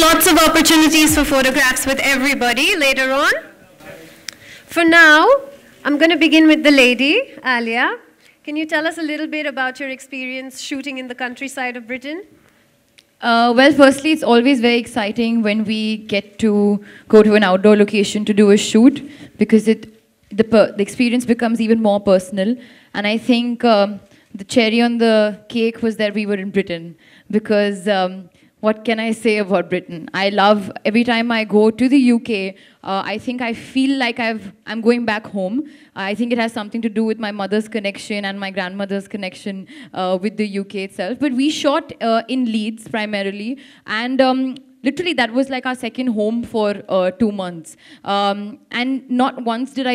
Lots of opportunities for photographs with everybody later on. For now, I'm going to begin with the lady, Alia. Can you tell us a little bit about your experience shooting in the countryside of Britain? Well, firstly, it's always very exciting when we get to go to an outdoor location to do a shoot, because the experience becomes even more personal. And I think the cherry on the cake was that we were in Britain, because what can I say about Britain? I love, every time I go to the UK, I think I feel like I'm going back home. I think it has something to do with my mother's connection and my grandmother's connection with the UK itself. But we shot in Leeds primarily, and literally that was like our second home for 2 months. And not once did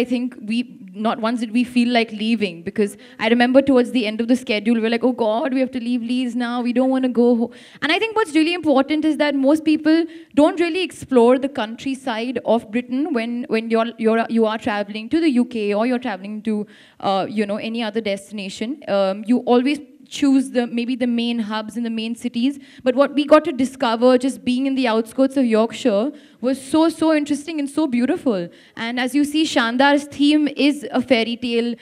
we feel like leaving, because I remember towards the end of the schedule, we were like, oh God, we have to leave Leeds now, we don't want to go home. And I think what's really important is that most people don't really explore the countryside of Britain when you are traveling to the UK, or you're traveling to any other destination. You always choose maybe the main hubs in the main cities, but what we got to discover just being in the outskirts of Yorkshire was so interesting and so beautiful. And as you see, Shandar's theme is a fairy tale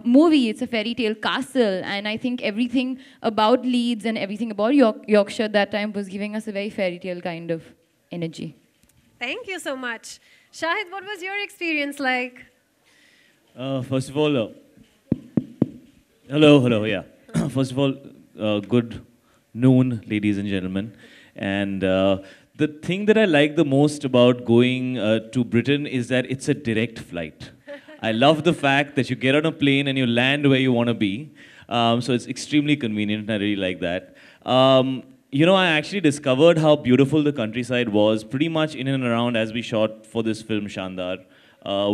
movie. It's a fairy tale castle, and I think everything about Leeds and everything about Yorkshire that time was giving us a very fairy tale kind of energy. Thank you so much. Shahid, what was your experience like? First of all, hello, yeah. First of all, good noon, ladies and gentlemen. And the thing that I like the most about going to Britain is that it's a direct flight. I love the fact that you get on a plane and you land where you want to be. So it's extremely convenient, and I really like that. I actually discovered how beautiful the countryside was pretty much in and around as we shot for this film, Shandar.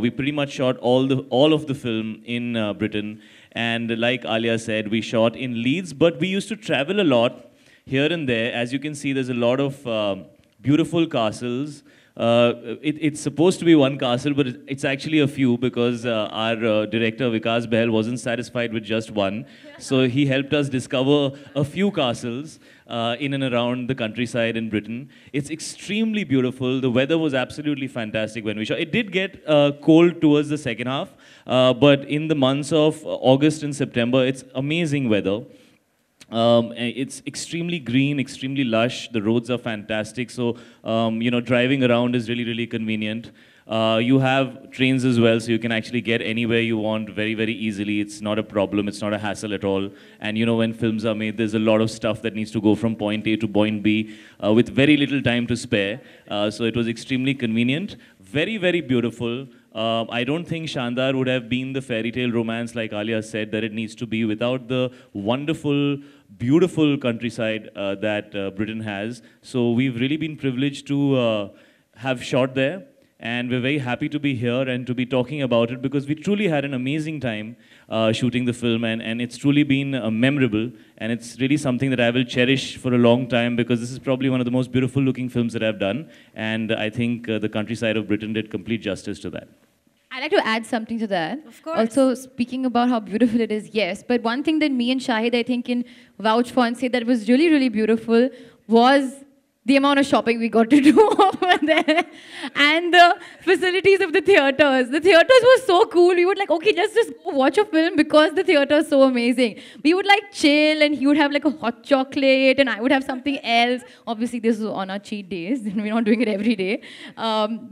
We pretty much shot all of the film in Britain. And like Alia said, we shot in Leeds, but we used to travel a lot here and there. As you can see, there's a lot of beautiful castles. It's supposed to be one castle, but it's actually a few, because our director, Vikas Behel, wasn't satisfied with just one. So he helped us discover a few castles in and around the countryside in Britain. It's extremely beautiful. The weather was absolutely fantastic when we shot. It did get cold towards the second half, but in the months of August and September, it's amazing weather. It's extremely green, extremely lush. The roads are fantastic. So, driving around is really convenient. You have trains as well, so you can actually get anywhere you want very easily. It's not a problem. It's not a hassle at all. And, when films are made, there's a lot of stuff that needs to go from point A to point B with very little time to spare. So it was extremely convenient. Very beautiful. I don't think Shandar would have been the fairy tale romance, like Alia said, that it needs to be, without the wonderful, beautiful countryside that Britain has. So we've really been privileged to have shot there. And we're very happy to be here and to be talking about it, because we truly had an amazing time shooting the film, and it's truly been memorable, and it's really something that I will cherish for a long time, because this is probably one of the most beautiful looking films that I've done, and I think the countryside of Britain did complete justice to that. I'd like to add something to that. Of course. Also, speaking about how beautiful it is, yes, but one thing that me and Shahid, I think, can vouch for and say that was really beautiful was the amount of shopping we got to do over there, and the facilities of the theaters. The theaters were so cool. We would like, okay, just go watch a film because the theater is so amazing. We would like chill, and he would have like a hot chocolate, and I would have something else. Obviously, this is on our cheat days, and we're not doing it every day.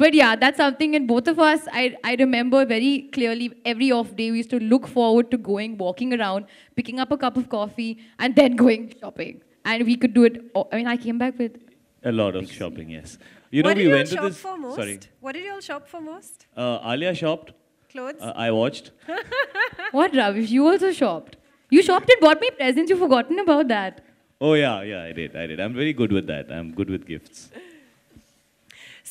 But yeah, that's something. And both of us, I remember very clearly every off day we used to look forward to going, walking around, picking up a cup of coffee, and then going shopping. And we could do it. I mean, I came back with a lot of shopping, yes. You know, What did we you all went to shop this. for most? Sorry. What did you all shop for most? Alia shopped. Clothes? I watched. what, Ravish? You also shopped. You shopped and bought me presents. You've forgotten about that. Oh yeah, I did. I'm very good with that. I'm good with gifts.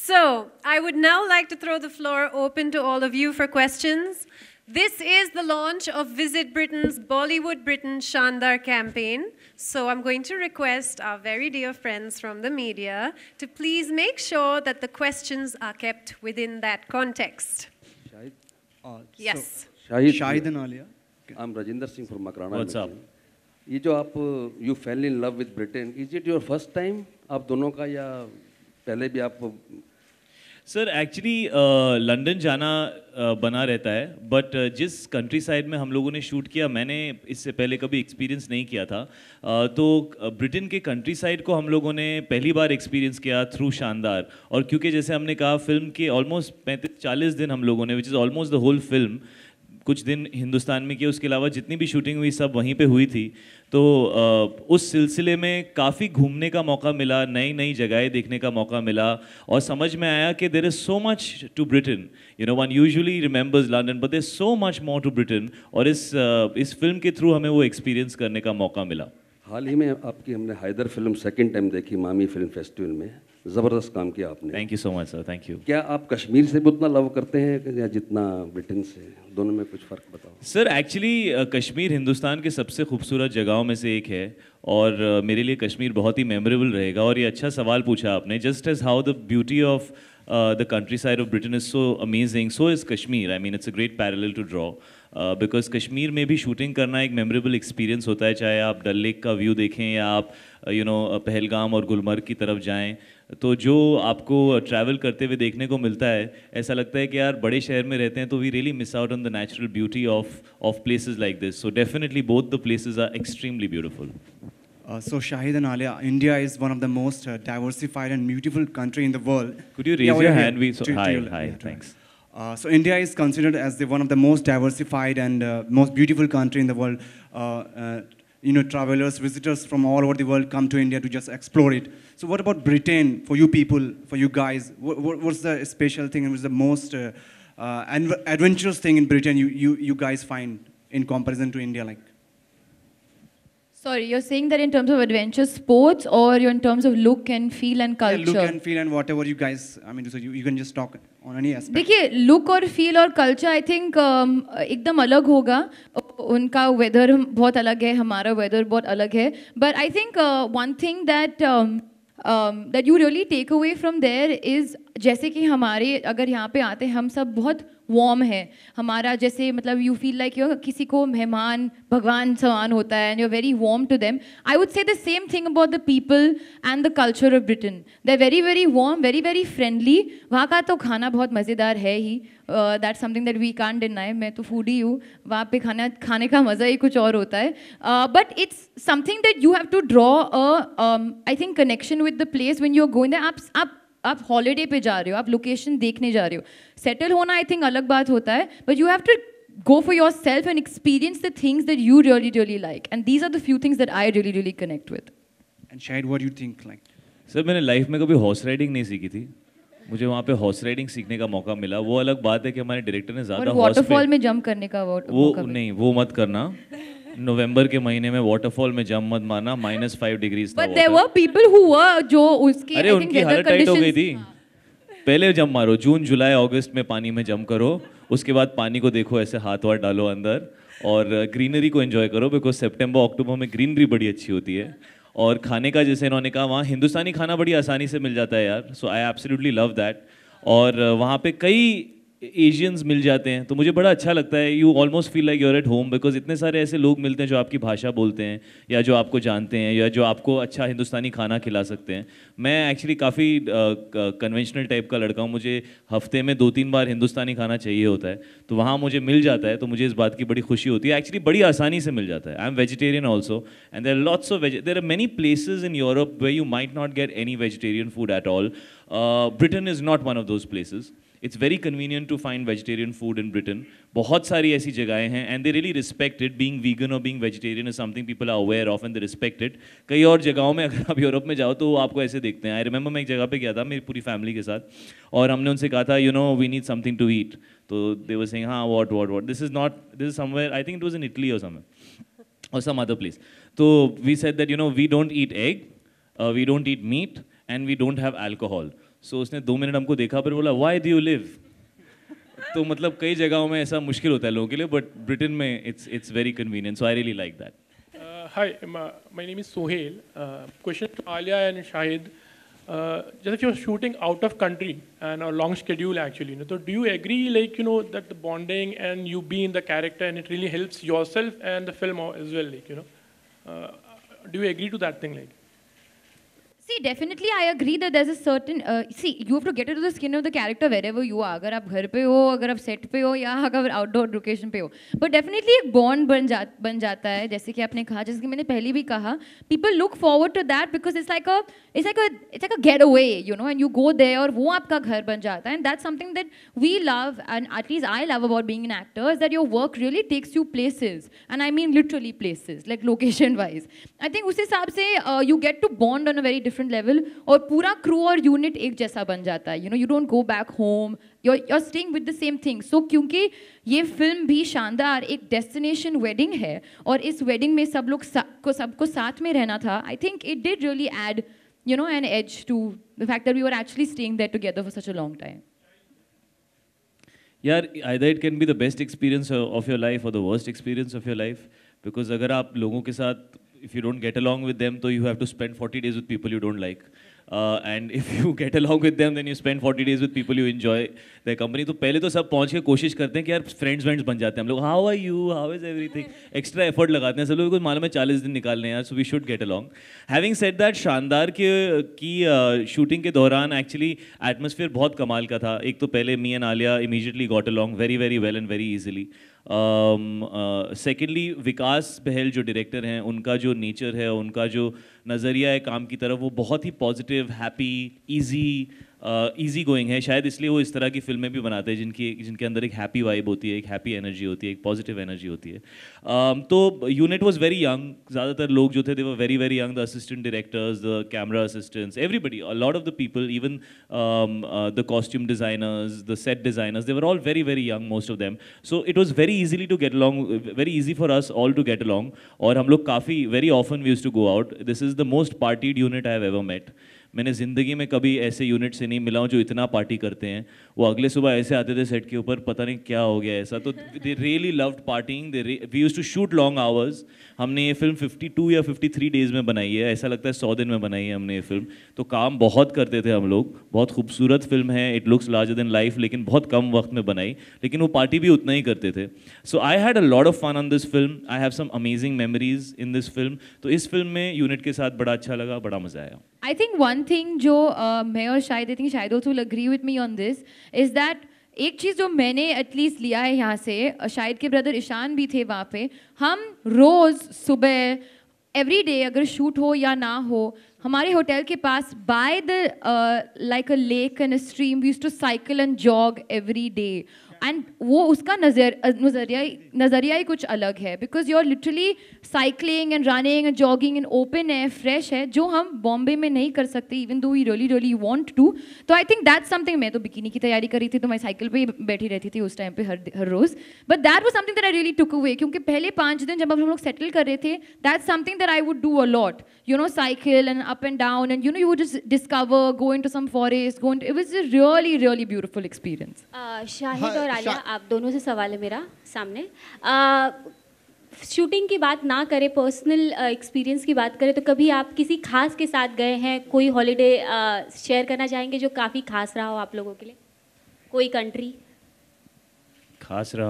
So, I would now like to throw the floor open to all of you for questions. This is the launch of Visit Britain's Bollywood Britain Shandar campaign. So I'm going to request our very dear friends from the media to please make sure that the questions are kept within that context. Yes. Shahid and Alia. I'm Rajinder Singh from Makrana. What's up? ये जो आप you fell in love with Britain, is it your first time आप दोनों का या पहले भी आप? सर एक्चुअली लंदन जाना बना रहता है, बट जिस कंट्री साइड में हम लोगों ने शूट किया, मैंने इससे पहले कभी एक्सपीरियंस नहीं किया था, तो ब्रिटेन के कंट्री साइड को हम लोगों ने पहली बार एक्सपीरियंस किया थ्रू शानदार। और क्योंकि जैसे हमने कहा, फिल्म के ऑलमोस्ट 35-40 दिन हम लोगों ने, which is almost the whole film, कुछ दिन हिंदुस्तान में किया, उसके अलावा जितनी भी शूटिंग हुई सब वहीं पे हुई थी। तो उस सिलसिले में काफ़ी घूमने का मौका मिला, नई नई जगहें देखने का मौका मिला, और समझ में आया कि there is so much to Britain. You know, one usually remembers London, but there is so much more to Britain. और इस फिल्म के थ्रू हमें वो एक्सपीरियंस करने का मौका मिला। हाल ही में आपकी हमने हैदर फिल्म सेकंड टाइम देखी मामी फिल्म फेस्टिवल में, ज़बरदस्त काम किया आपने। Thank you so much sir, thank you. क्या आप कश्मीर से भी उतना लव करते हैं या जितना ब्रिटेन से? दोनों में कुछ फ़र्क बताओ। सर एक्चुअली कश्मीर हिंदुस्तान के सबसे खूबसूरत जगहों में से एक है, और मेरे लिए कश्मीर बहुत ही मेमोरेबल रहेगा। और ये अच्छा सवाल पूछा आपने। Just as how the beauty of the countryside of Britain is so amazing, so is Kashmir. I mean, it's a great parallel to draw. Because Kashmir में भी शूटिंग करना एक मेमोरेबल एक्सपीरियंस होता है, चाहे आप डल लेक का व्यू देखें या आप पहलगाम और गुलमर्ग की तरफ जाएं, तो जो आपको ट्रैवल करते हुए देखने को मिलता है, ऐसा लगता है कि यार बड़े शहर में रहते हैं तो we really miss out on the natural beauty of places like this. So definitely both the places are extremely beautiful. So Shahid and Alia, India is one of the most diversified and beautiful country in the world. Could you raise your hand? Hi, yeah, thanks. So India is considered as one of the most diversified and most beautiful country in the world. Travelers, visitors from all over the world come to India to just explore it. So what about Britain for you people, for you guys? What's the special thing and what's the most adventurous thing in Britain you guys find in comparison to India? Like, sorry, you're saying that in terms of adventure sports, or you're in terms of look and feel and culture? Yeah, look and feel and whatever you guys, I mean, so you can just talk on any aspect. देखिए, look और feel और culture I think एकदम अलग होगा। उनका weather बहुत अलग है, हमारा weather बहुत अलग है। But I think one thing that that you really take away from there is, जैसे कि हमारे अगर यहाँ पे आते हैं हम सब बहुत वार्म है, हमारा जैसे मतलब यू फील लाइक किसी को मेहमान भगवान समान होता है, and you are very warm to them. I would say the same thing about the people and the culture of Britain. They are very very warm, very very friendly. वहाँ का तो खाना बहुत मज़ेदार है ही, that's something that we can't deny. मैं तो फूडी हूँ, वहाँ पे खाने का मज़ा ही कुछ और होता है। But it's something that you have to draw I think connection with the place when you are going there. आप हॉलीडे पे जा रहे हो, आप लोकेशन देखने जा रहे हो। सेटल होना आई थिंक अलग बात होता है, but you have to go for yourself and experience the things that you really, really like. And these are the few things that I really, really connect with. And Shahid, what do you think? Like, sir मैंने life में कभी horse riding नहीं सीखी थी, मुझे वहाँ पे horse riding सीखने का मौका मिला। वो अलग बात है कि हमारे डायरेक्टर ने ज़्यादा वाटरफॉल में जंप करने का वो नहीं, वो मत करना। नवंबर के महीने में वाटरफॉल में जंप मत मारना, -5 डिग्रीज था। But there were people who were जो उसकी अरे उनकी हालत टाइट हो गई थी। पहले जंप मारो, जून जुलाई अगस्त में पानी में जंप करो, उसके बाद पानी को देखो, ऐसे हाथ वाथ डालो अंदर, और ग्रीनरी को एंजॉय करो, बिकॉज सितंबर अक्टूबर में ग्रीनरी बड़ी अच्छी होती है। और खाने का जैसे इन्होंने कहा, वहाँ हिंदुस्तानी खाना बड़ी आसानी से मिल जाता है यार, सो आई एब्सोल्युटली लव दैट। और वहाँ पे कई एशियंस मिल जाते हैं, तो मुझे बड़ा अच्छा लगता है. You almost feel like you're at home, because इतने सारे ऐसे लोग मिलते हैं जो आपकी भाषा बोलते हैं या जो आपको जानते हैं या जो आपको अच्छा हिंदुस्तानी खाना खिला सकते हैं. मैं एक्चुअली काफ़ी कन्वेंशनल टाइप का लड़का हूँ. मुझे हफ्ते में 2-3 बार हिंदुस्तानी खाना चाहिए होता है, तो वहाँ मुझे मिल जाता है, तो मुझे इस बात की बड़ी खुशी होती है. एक्चुअली बड़ी आसानी से मिल जाता है. I am vegetarian also, and there lots of there are many places in Europe where you might not get any vegetarian food at all. Britain is not one of those places. It's very convenient to find vegetarian food in Britain. बहुत सारी ऐसी जगहें हैं, and they really respect it. Being vegan or being vegetarian is something people are aware of and they respect it. कई और जगहों में अगर आप यूरोप में जाओ तो वो आपको ऐसे देखते हैं. I remember मैं एक जगह पे गया था मेरी पूरी फैमिली के साथ, और हमने उनसे कहा था, you know, we need something to eat. तो they were saying, हाँ, what? This is somewhere, I think it was in Italy or somewhere, or some other place. So we said that, you know, we don't eat egg, we don't eat meat, and we don't have alcohol. सो उसने 2 minute हमको देखा, फिर बोला, why do you live? तो मतलब कई जगहों में ऐसा मुश्किल होता है लोगों के लिए, बट ब्रिटेन में it's very convenient, so I really like that. Hi, my name is Sohel. Question to Alia and Shahid. जैसे कि shooting out of country and long schedule actually, तो do you agree like you know that the bonding and you be in the character and it really helps yourself and the film as well, like you know, do you agree to that thing? Like, See, definitely I agree that there's a certain, see, you have to get into the skin of the character wherever you are. अगर आप घर पे हो, अगर आप set पे हो, या अगर आउटडोर लोकेशन पे हो, but definitely एक बॉन्ड बन जाता है. जैसे कि आपने कहा, जैसे कि मैंने पहले भी कहा, people look forward to that because it's like a getaway, you know, and you go there और वो आपका घर बन जाता है. And that's something that we love, and at least I love about being an actor, is that your work really takes you places, and I mean literally places, like location wise. I think उस हिसाब से you get to bond on a very different level, और पूरा crew और unit एक जैसा बन जाता है. You know, you don't go back home, you're staying with the same thing. So क्योंकि ये फिल्म भी शानदार एक डेस्टिनेशन वेडिंग है, और इस वेडिंग में सबको साथ में रहना था, I think it did really add, you know, an edge to the fact that we were actually staying there together for such a long time. यार, either it can be the best experience of your life or the worst experience of your life, because अगर आप लोगों के साथ, if you don't get along with them, so you have to spend 40 days with people you don't like. And if you get along with them, then you spend 40 days with people you enjoy their company. तो पहले तो सब पहुँच के कोशिश करते हैं कि यार फ्रेंड्स बन जाते हैं हम लोग. How are you? How is everything? Extra effort लगाते हैं सब लोग. मालूम है 40 दिन निकालने हैं यार, so we should get along. Having said that, शानदार की शूटिंग के दौरान एक्चुअली एटमॉस्फेयर बहुत कमाल का था. एक तो पहले me and Alia immediately got along very well and very easily. Secondly Vikas Bahl जो डायरेक्टर हैं, उनका जो नेचर है, उनका जो नज़रिया है काम की तरफ, वो बहुत ही पॉजिटिव, हैप्पी, ईजी गोइंग है. शायद इसलिए वो इस तरह की फिल्में भी बनाते हैं जिनके अंदर एक हैप्पी वाइब होती है, एक हैप्पी एनर्जी होती है, एक पॉजिटिव एनर्जी होती है. तो यूनिट वाज वेरी यंग. ज़्यादातर लोग जो थे, they were very young. The assistant directors, the camera assistants, everybody, a lot of the people, even the costume designers, the set designers, they were all very young, most of them. So it was very easily to get along, very easy for us all to get along. और हम लोग काफ़ी very often we used to go out. This is the most partied unit I have ever met. मैंने ज़िंदगी में कभी ऐसे unit से नहीं मिला हूँ जो इतना पार्टी करते हैं. वो अगले सुबह ऐसे आते थे सेट के ऊपर, पता नहीं क्या हो गया ऐसा. तो they really loved partying. We used to shoot long hours. हमने ये फिल्म 52 या 53 डेज़ में बनाई है. ऐसा लगता है 100 दिन में बनाई है हमने ये फिल्म. तो काम बहुत करते थे हम लोग. बहुत खूबसूरत फिल्म है, it looks larger than life, लेकिन बहुत कम वक्त में बनाई. लेकिन वो पार्टी भी उतना ही करते थे. So I had a lot of fun on this film. I have some amazing memories in this film. तो इस फिल्म में यूनिट के साथ बड़ा अच्छा लगा, बड़ा मज़ा आया. I think one thing जो मैं और शायद, I think शायद also will agree with me on this, is that एक चीज़ जो मैंने एटलीस्ट लिया है यहाँ से, शायद के ब्रदर ईशान भी थे वहाँ पे, हम रोज़ सुबह एवरी डे, अगर शूट हो या ना हो, हमारे होटल के पास by the like a lake and a stream, we used to cycle and jog every day. एंड वो उसका नज़रिया ही कुछ अलग है, because you are literally cycling and running and jogging in open air, fresh है, जो हम बॉम्बे में नहीं कर सकते, even though we really want to. तो आई थिंक दैट्स समथिंग. मैं तो बिकिनी की तैयारी करी थी, तो मैं साइकिल पे ही बैठी रहती थी उस टाइम पे हर रोज़. But that was something that I really took away, क्योंकि पहले 5 दिन जब हम लोग सेटल कर रहे थे, that's something that I would do a lot, you know, cycle and up and down, and you know, you would just discover, go into some forest, go into, it was a really beautiful experience. Shahid और आलिया, आप दोनों से सवाल है मेरा सामने. Shooting की बात ना करें, पर्सनल एक्सपीरियंस की बात करें, तो कभी आप किसी खास के साथ गए हैं, कोई हॉलीडे शेयर करना चाहेंगे जो काफ़ी खास रहा हो आप लोगों के लिए? कोई कंट्री? खास रहा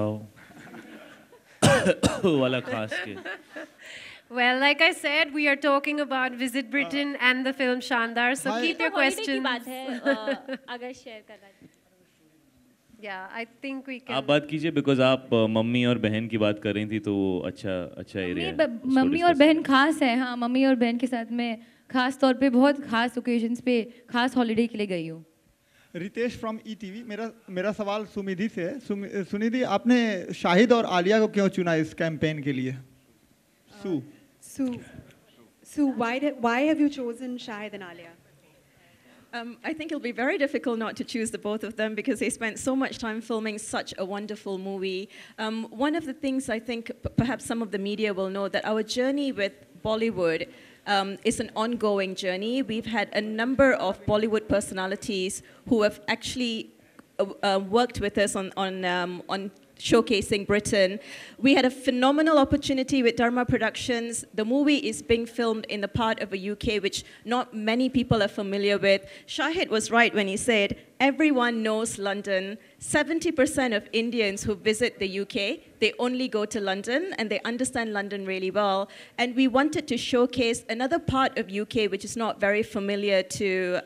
हो वाला खास के. Well, like I said, we are talking about Visit Britain and the film Shandar, so keep your holiday की questions. बात है अगर शेयर करना है. Yeah, I think we can. आप बात कीजिए बिकॉज आप मम्मी और बहन की बात कर रही थी तो वो अच्छा एरिया है. मम्मी और बहन खास है. हाँ, मम्मी और बहन के साथ में खास तौर पे बहुत खास ओकेजन्स पे खास हॉलीडे के लिए गई हूँ. Ritesh from ETV. मेरा सवाल सुनिधि से है. सुनिधि, आपने शाहिद और आलिया को क्यों चुना इस कैंपेन के लिए? So why have you chosen Shahid and Alia? I think it'll be very difficult not to choose the both of them because they spent so much time filming such a wonderful movie. One of the things I think perhaps some of the media will know that our journey with Bollywood is an ongoing journey. We've had a number of Bollywood personalities who have actually worked with us on showcasing Britain. We had a phenomenal opportunity with Dharma Productions. The movie is being filmed in the part of the UK which not many people are familiar with. Shahid was right when he said everyone knows London. 70% of Indians who visit the UK, they only go to London and they understand London really well. And we wanted to showcase another part of UK which is not very familiar to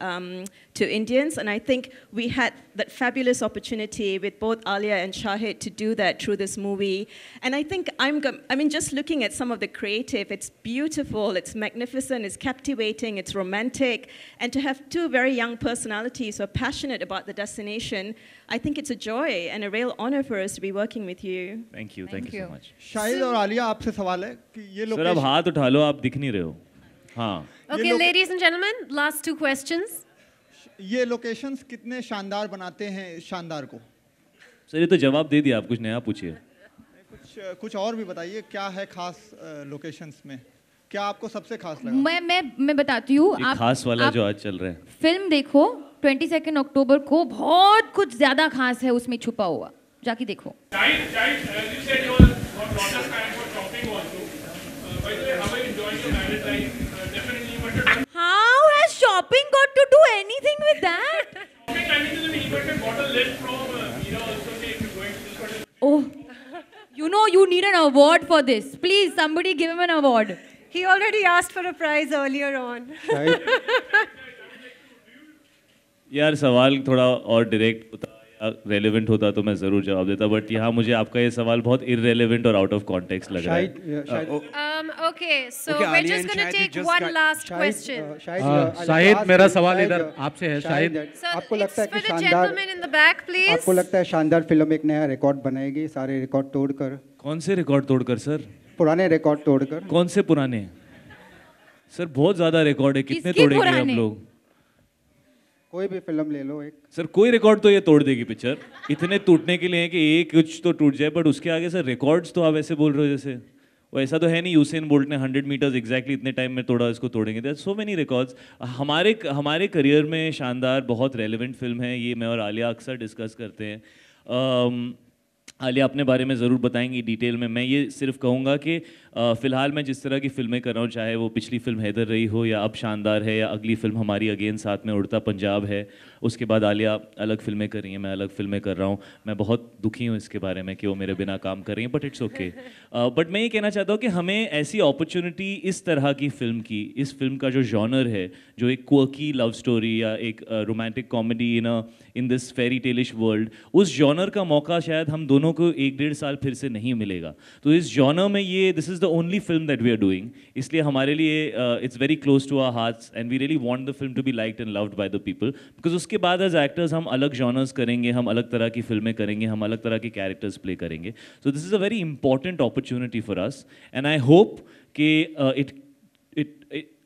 Indians. And I think we had that fabulous opportunity with both Alia and Shahid to do that through this movie. And I think just looking at some of the creative, it's beautiful, it's magnificent, it's captivating, it's romantic. And to have two very young personalities who are passionate about the destination, I think it's a joy and a real honor for us to be working with you. Thank you so much. Shahid और आलिया, आपसे सवाल है कि ये sir अब हाथ उठा लो, आप दिख नहीं रहे हो. हाँ. Okay, ladies and gentlemen, last two questions. ये लोकेशंस कितने शानदार बनाते हैं शानदार को? सर ये तो जवाब दे दिया, आप कुछ नया पूछिए. कुछ और भी बताइए, क्या है खास लोकेशंस में? क्या आपको सबसे खास लगा? मैं बताती हूँ. आप खास वाला जो आज चल रहा है. फिल्म देखो 22 अक्टूबर को, बहुत कुछ ज्यादा खास है उसमें छुपा हुआ. जाके देखो. How has shopping got to do anything with that? Oh, you need an award for this. Please, somebody give him an award. He already asked for a prize earlier on. यार सवाल थोड़ा और डायरेक्ट होता या relevant होता तो मैं ज़रूर जवाब देता, बट यहाँ मुझे आपका ये सवाल बहुत इररेलेवेंट और आउट ऑफ कॉन्टेक्स्ट लग रहा है. Okay, so we're just going to take one last question. Shahid, मेरा सवाल इधर आपसे है. शाहिद, आपको लगता है कि शानदार, आपको लगता है शानदार फिल्म एक नया रिकॉर्ड बनाएगी सारे रिकॉर्ड तोड़कर? कौन से रिकॉर्ड तोड़कर सर? पुराने रिकॉर्ड तोड़कर. कौन से पुराने? सर बहुत ज़्यादा रिकॉर्ड है, कितने तोड़ेंगे हम लोग? कोई भी फिल्म ले लो एक. सर कोई रिकॉर्ड तो ये तोड़ देगी पिक्चर. इतने टूटने के लिए है कि एक कुछ तो टूट जाए, बट उसके आगे सर रिकॉर्ड्स तो आप ऐसे बोल रहे हो जैसे वो ऐसा तो है नहीं. यूसेन बोल्ट ने 100 मीटर्स एग्जैक्टली इतने टाइम में तोड़ा, इसको तोड़ेंगे. There are so many records. हमारे करियर में शानदार बहुत रेलेवेंट फिल्म है ये. मैं और आलिया अक्सर डिस्कस करते हैं. आलिया अपने बारे में ज़रूर बताएंगी डिटेल में. मैं ये सिर्फ कहूँगा कि फ़िलहाल मैं जिस तरह की फ़िल्में कर रहा हूँ, चाहे वो पिछली फिल्म हैदर रही हो या अब शानदार है या अगली फिल्म हमारी अगेन साथ में उड़ता पंजाब है, उसके बाद आलिया अलग फिल्में कर रही हैं, मैं अलग फिल्में कर रहा हूँ. मैं बहुत दुखी हूँ इसके बारे में कि वो मेरे बिना काम कर रही हैं, बट इट्स ओके. बट मैं ये कहना चाहता हूँ कि हमें ऐसी अपॉर्चुनिटी इस तरह की फ़िल्म की, इस फिल्म का जो जॉनर है, जो एक क्वर्की लव स्टोरी या एक romantic comedy in this fairytaleish world, उस जॉनर का मौका शायद हम दोनों को 1-1.5 साल फिर से नहीं मिलेगा. तो इस जॉनर में ये this is the only film that we are doing. इसलिए हमारे लिए it's very close to our hearts and we really want the film to be liked and loved by the people. Because उसके बाद as actors हम अलग genres करेंगे, हम अलग तरह की फिल्में करेंगे, हम अलग तरह के कैरेक्टर्स प्ले करेंगे. So this is a very important opportunity for us and I hope कि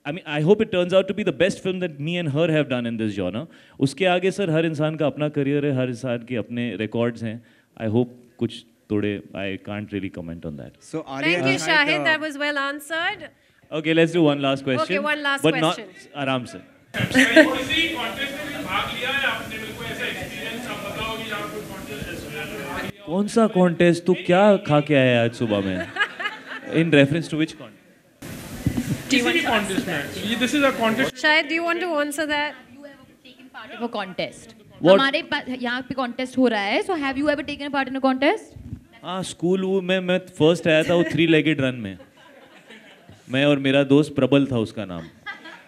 I hope it turns out to be the best film that me and her have done in this genre. उसके आगे sir हर इंसान का अपना career है, हर इंसान के अपने रिकॉर्ड्स हैं. I hope कुछ तोड़े. I can't really comment on that. So Thank you, Shahid. That was well answered. Okay, let's do one last question. Okay, one last but question. But not आराम से. कौन सा कॉन्टेस्ट? तू क्या खा के आया आज सुबह में? In reference to which contest? This is a contest. Shahid, do you want to answer that? You ever taken part of a contest? What? हमारे यहाँ पे contest हो रहा है. So have you ever taken a part in a contest? हाँ school वो मैं first आया था वो 3-legged रन में। मैं और मेरा दोस्त प्रबल था उसका नाम,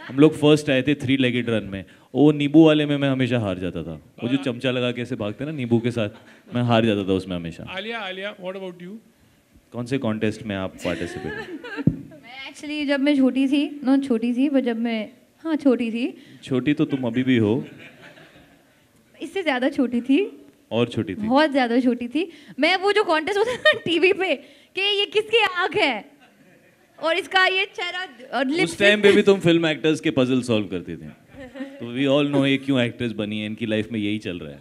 हम लोग फर्स्ट आए थे 3-legged रन में। वो नींबू वाले में मैं हमेशा हार जाता था, वो जो चमचा लगा के ऐसे भागते ना नींबू के साथ, मैं हार जाता था उसमें हमेशा। Alia, what about you? कौन से कॉन्टेस्ट में आप पार्टिसिपेट? मैं एक्चुअली जब मैं छोटी थी पर जब मैं छोटी थी। छोटी तो तुम अभी भी हो। इससे ज़्यादा छोटी थी। और छोटी थी। बहुत ज़्यादा छोटी थी मैं। वो जो कॉन्टेस्ट होता है ना टीवी पे कि ये किसकी आँख है और इसका ये चेहरा और लिप्स। उस टाइम पे भी तुम फिल्म एक्टर्स के पजल सॉल्व करते थे, तो वी ऑल नो ये क्यों एक्ट्रेस बनी है, इनकी लाइफ में यही चल रहा है।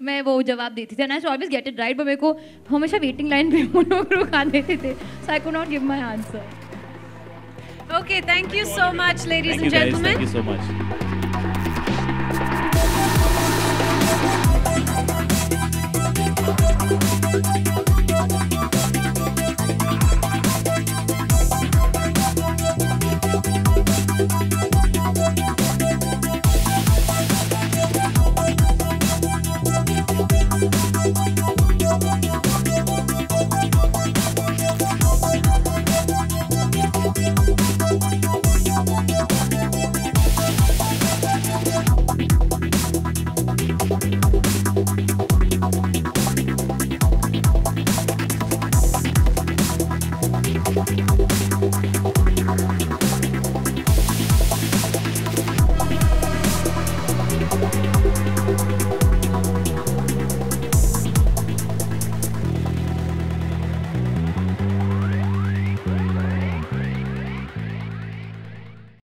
मैं वो जवाब देती थी and I always get it right, पर मेरे को हमेशा वेटिंग लाइन पे वो लोग रुका देते थे, so I could not give my answer. Okay, thank you so much, ladies and gentlemen. Thank you so much.